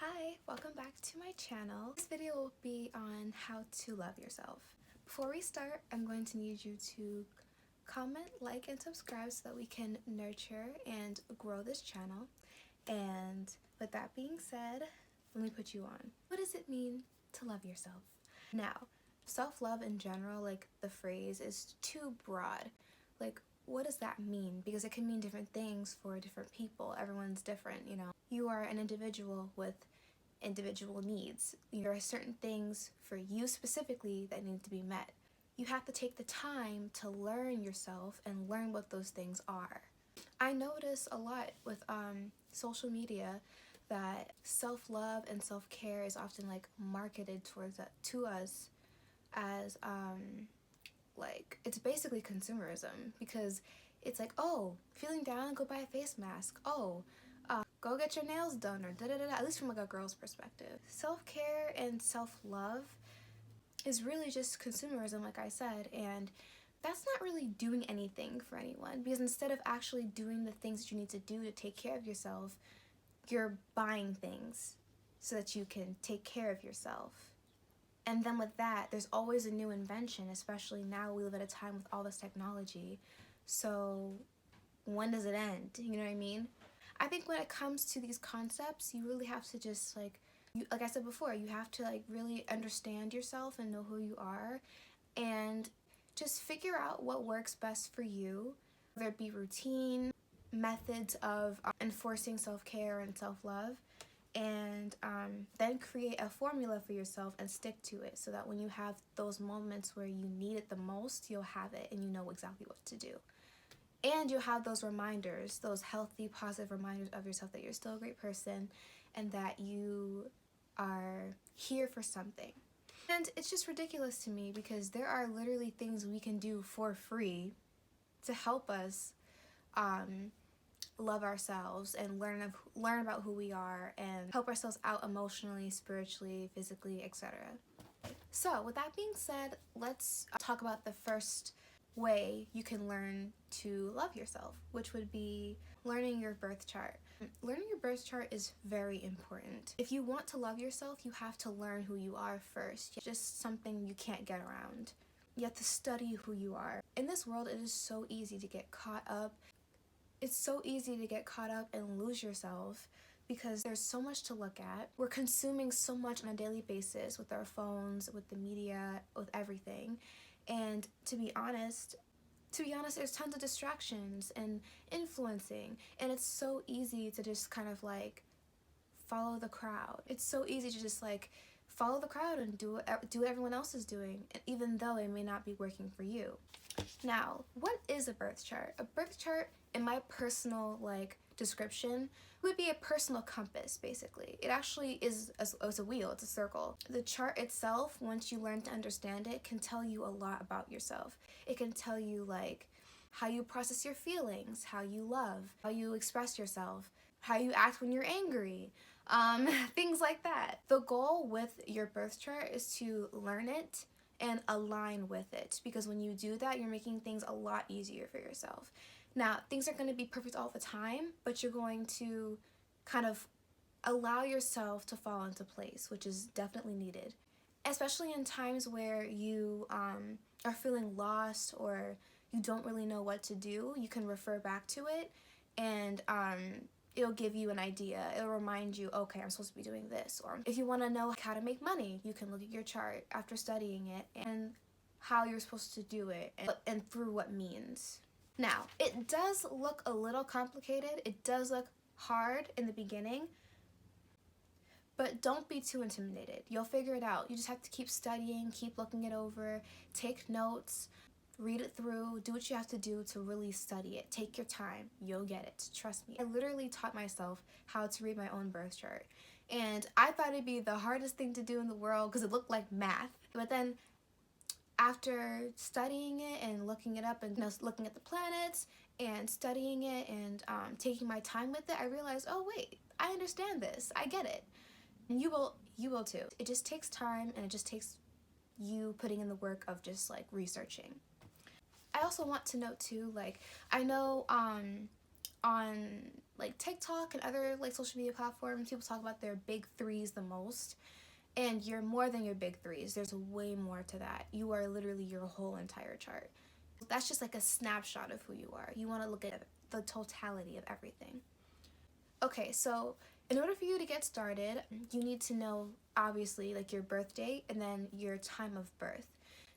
Hi, welcome back to my channel. This video will be on how to love yourself. Before we start, I'm going to need you to comment, like, and subscribe so that we can nurture and grow this channel. And with that being said, let me put you on. What does it mean to love yourself? Now, self-love in general, like the phrase, is too broad. Like, what does that mean? Because it can mean different things for different people. Everyone's different, you know. You are an individual with individual needs. There are certain things for you specifically that need to be met. You have to take the time to learn yourself and learn what those things are. I notice a lot with social media that self-love and self-care is often like marketed to us as like it's basically consumerism, because it's like, oh, feeling down, go buy a face mask. Oh, go get your nails done, or da-da-da-da, at least from like a girl's perspective. Self-care and self-love is really just consumerism, like I said, and that's not really doing anything for anyone, because instead of actually doing the things that you need to do to take care of yourself, you're buying things so that you can take care of yourself. And then with that, there's always a new invention, especially now we live at a time with all this technology. So when does it end? You know what I mean? I think when it comes to these concepts, you really have to just like I said before, you have to like really understand yourself and know who you are, and just figure out what works best for you, whether it be routine, methods of enforcing self-care and self-love, and then create a formula for yourself and stick to it, so that when you have those moments where you need it the most, you'll have it and you know exactly what to do. And you'll have those reminders, those healthy, positive reminders of yourself that you're still a great person and that you are here for something. And it's just ridiculous to me, because there are literally things we can do for free to help us love ourselves and learn about who we are and help ourselves out emotionally, spiritually, physically, etc. So with that being said, let's talk about the first way you can learn to love yourself, which would be learning your birth chart. Learning your birth chart is very important. If you want to love yourself, you have to learn who you are first. It's just something you can't get around. You have to study who you are. In this world, it is so easy to get caught up. It's so easy to get caught up and lose yourself, because there's so much to look at. We're consuming so much on a daily basis with our phones, with the media, with everything. And to be honest, there's tons of distractions and influencing, and it's so easy to just kind of like follow the crowd. It's so easy to just like follow the crowd and do what everyone else is doing, even though it may not be working for you. Now, what is a birth chart? A birth chart, in my personal like description, would be a personal compass, basically. It actually is a wheel, it's a circle. The chart itself, once you learn to understand it, can tell you a lot about yourself. It can tell you like how you process your feelings, how you love, how you express yourself, how you act when you're angry, things like that. The goal with your birth chart is to learn it and align with it, because when you do that, you're making things a lot easier for yourself. Now, things aren't going to be perfect all the time, but you're going to kind of allow yourself to fall into place, which is definitely needed. Especially in times where you are feeling lost or you don't really know what to do, you can refer back to it, and it'll give you an idea. It'll remind you, okay, I'm supposed to be doing this. Or if you want to know how to make money, you can look at your chart after studying it and how you're supposed to do it, and through what means. Now, it does look a little complicated. It does look hard in the beginning, but don't be too intimidated. You'll figure it out. You just have to keep studying, keep looking it over, take notes, read it through, do what you have to do to really study it. Take your time. You'll get it. Trust me. I literally taught myself how to read my own birth chart, and I thought it'd be the hardest thing to do in the world because it looked like math. But then after studying it and looking it up and looking at the planets and studying it and taking my time with it, I realized, oh wait, I understand this. I get it. And you will too. It just takes time, and it just takes you putting in the work of just like researching. I also want to note too, like, I know on like TikTok and other like social media platforms, people talk about their big threes the most. And you're more than your big threes. There's way more to that. You are literally your whole entire chart. That's just like a snapshot of who you are. You want to look at the totality of everything. Okay, so in order for you to get started, you need to know, obviously, like your birth date and then your time of birth.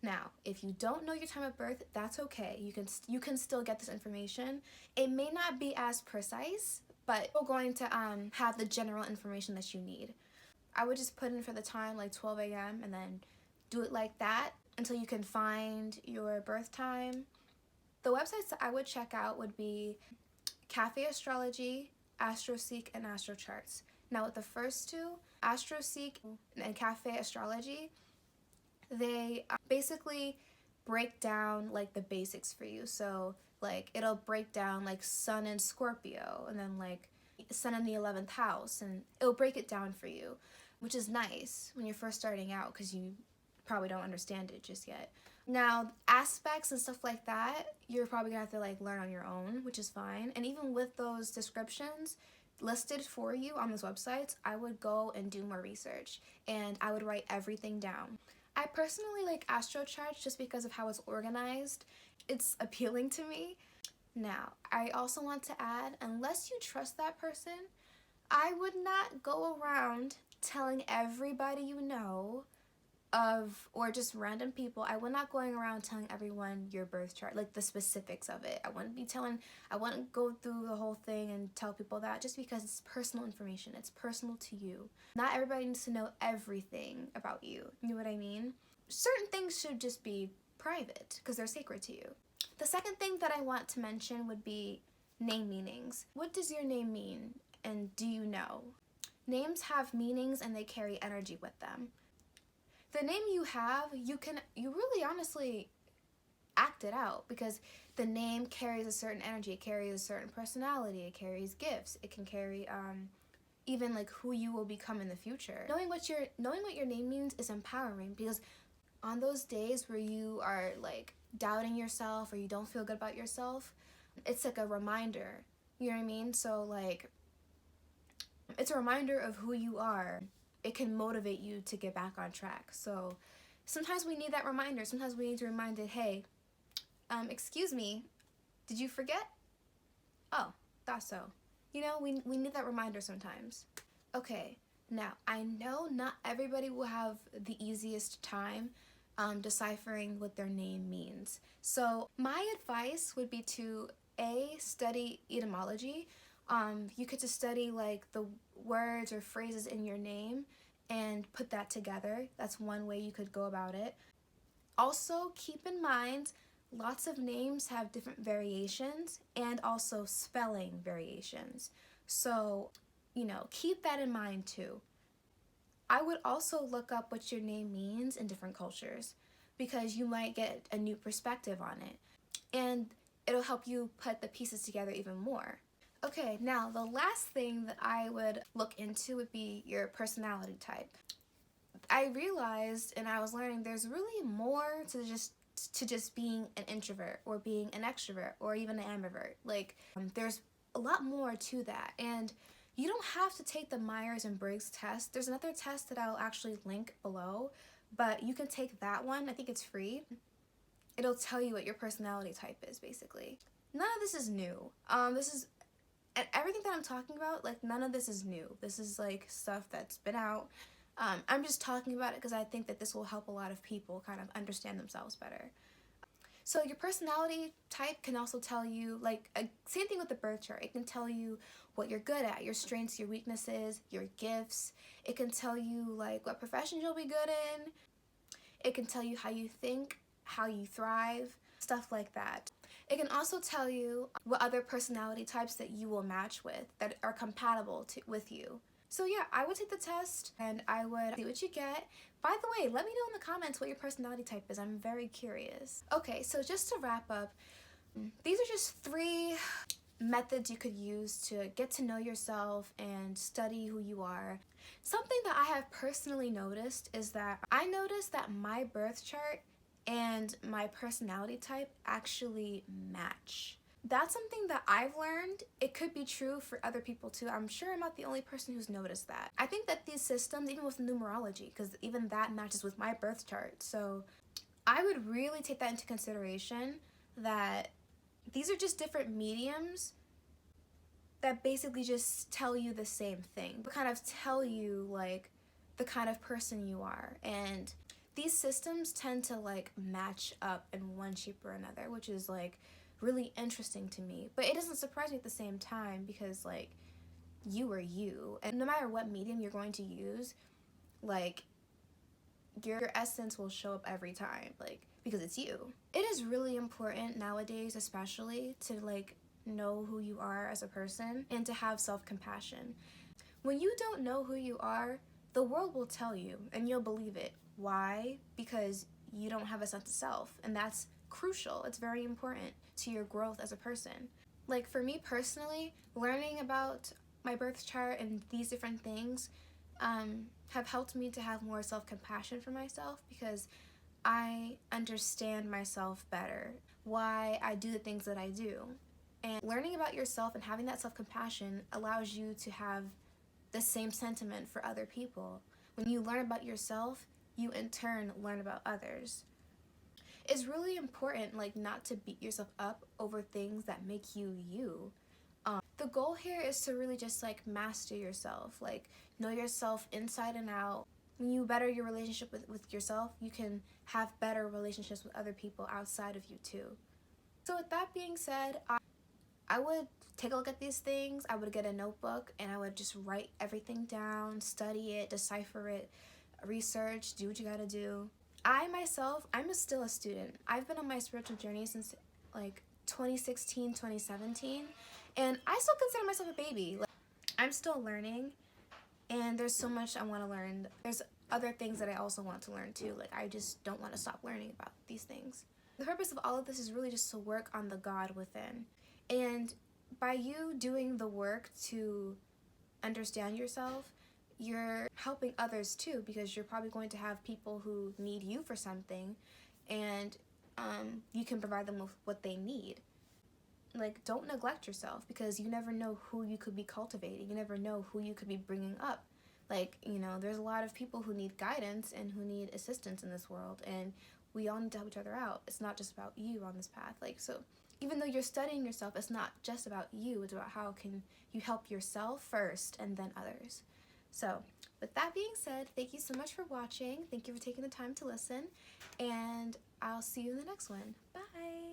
Now, if you don't know your time of birth, that's okay. You can still get this information. It may not be as precise, but we're going to have the general information that you need. I would just put in for the time like 12 a.m. and then do it like that until you can find your birth time. The websites that I would check out would be Cafe Astrology, AstroSeek, and AstroCharts. Now with the first two, AstroSeek and Cafe Astrology, they basically break down like the basics for you. So like it'll break down like Sun in Scorpio and then like Sun in the 11th house, and it'll break it down for you, which is nice when you're first starting out because you probably don't understand it just yet. Now, aspects and stuff like that, you're probably gonna have to like learn on your own, which is fine. And even with those descriptions listed for you on those websites, I would go and do more research and I would write everything down. I personally like AstroCharts just because of how it's organized. It's appealing to me. Now, I also want to add, unless you trust that person, I would not go around telling everybody you know or just random people. I would not going around telling everyone your birth chart, like the specifics of it. I wouldn't go through the whole thing and tell people that, just because it's personal information. It's personal to you. Not everybody needs to know everything about you. You know what I mean? Certain things should just be private because they're sacred to you. The second thing that I want to mention would be name meanings. What does your name mean, and do you know? Names have meanings and they carry energy with them. The name you have, you really honestly act it out because the name carries a certain energy, it carries a certain personality, it carries gifts, it can carry even like who you will become in the future. Knowing what your name means is empowering, because on those days where you are like doubting yourself or you don't feel good about yourself, it's like a reminder. You know what I mean? So like it's a reminder of who you are. It can motivate you to get back on track. So sometimes we need that reminder. Sometimes we need to remind it, hey, excuse me, did you forget? Oh, thought so. You know, we need that reminder sometimes. Okay, now I know not everybody will have the easiest time deciphering what their name means. So my advice would be to study etymology. You could just study like the words or phrases in your name and put that together. That's one way you could go about it. Also, keep in mind, lots of names have different variations and also spelling variations. So, keep that in mind too. I would also look up what your name means in different cultures, because you might get a new perspective on it. And it'll help you put the pieces together even more. Okay, now the last thing that I would look into would be your personality type. I realized, and I was learning, there's really more to just being an introvert or being an extrovert or even an ambivert. Like, there's a lot more to that. And you don't have to take the Myers-Briggs test. There's another test that I'll actually link below, but you can take that one. I think it's free. It'll tell you what your personality type is, basically. None of this is new. And everything that I'm talking about, like, none of this is new. This is like stuff that's been out. I'm just talking about it because I think that this will help a lot of people kind of understand themselves better. So your personality type can also tell you, like, same thing with the birth chart. It can tell you what you're good at, your strengths, your weaknesses, your gifts. It can tell you, like, what profession you'll be good in. It can tell you how you think, how you thrive, stuff like that. It can also tell you what other personality types that you will match with that are compatible with you. So yeah, I would take the test and I would see what you get. By the way, let me know in the comments what your personality type is. I'm very curious. Okay, so just to wrap up, these are just 3 methods you could use to get to know yourself and study who you are. Something that I have personally noticed is that I noticed that my birth chart and my personality type actually match. that's something that I've learned. It could be true for other people too. I'm sure I'm not the only person who's noticed that. I think that these systems, even with numerology, because even that matches with my birth chart, so I would really take that into consideration, that these are just different mediums that basically just tell you the same thing, but kind of tell you like the kind of person you are. And these systems tend to like match up in one shape or another, which is like really interesting to me. But it doesn't surprise me at the same time, because like you are you, and no matter what medium you're going to use, like your essence will show up every time, like, because it's you. It is really important nowadays, especially, to like know who you are as a person and to have self-compassion. When you don't know who you are, the world will tell you and you'll believe it. Why? Because you don't have a sense of self, and that's crucial. It's very important to your growth as a person. Like for me personally, learning about my birth chart and these different things have helped me to have more self-compassion for myself, because I understand myself better, why I do the things that I do. And learning about yourself and having that self-compassion allows you to have the same sentiment for other people. When you learn about yourself, you in turn learn about others. It's really important, like, not to beat yourself up over things that make you you. The goal here is to really just like master yourself, like know yourself inside and out. When you better your relationship with yourself, you can have better relationships with other people outside of you too. So with that being said, I would take a look at these things. I would get a notebook and I would just write everything down, study it, decipher it, research, do what you gotta do. I myself, I'm still a student. I've been on my spiritual journey since like 2016, 2017, and I still consider myself a baby. Like, I'm still learning, and there's so much I want to learn. There's other things that I also want to learn too. Like, I just don't want to stop learning about these things. The purpose of all of this is really just to work on the God within. And by you doing the work to understand yourself, you're helping others too, because you're probably going to have people who need you for something, and you can provide them with what they need. Like, don't neglect yourself, because you never know who you could be cultivating. You never know who you could be bringing up. Like, you know, there's a lot of people who need guidance and who need assistance in this world, and we all need to help each other out. It's not just about you on this path. Like, so even though you're studying yourself, it's not just about you. It's about how can you help yourself first and then others. So with that being said, thank you so much for watching. Thank you for taking the time to listen, and I'll see you in the next one. Bye.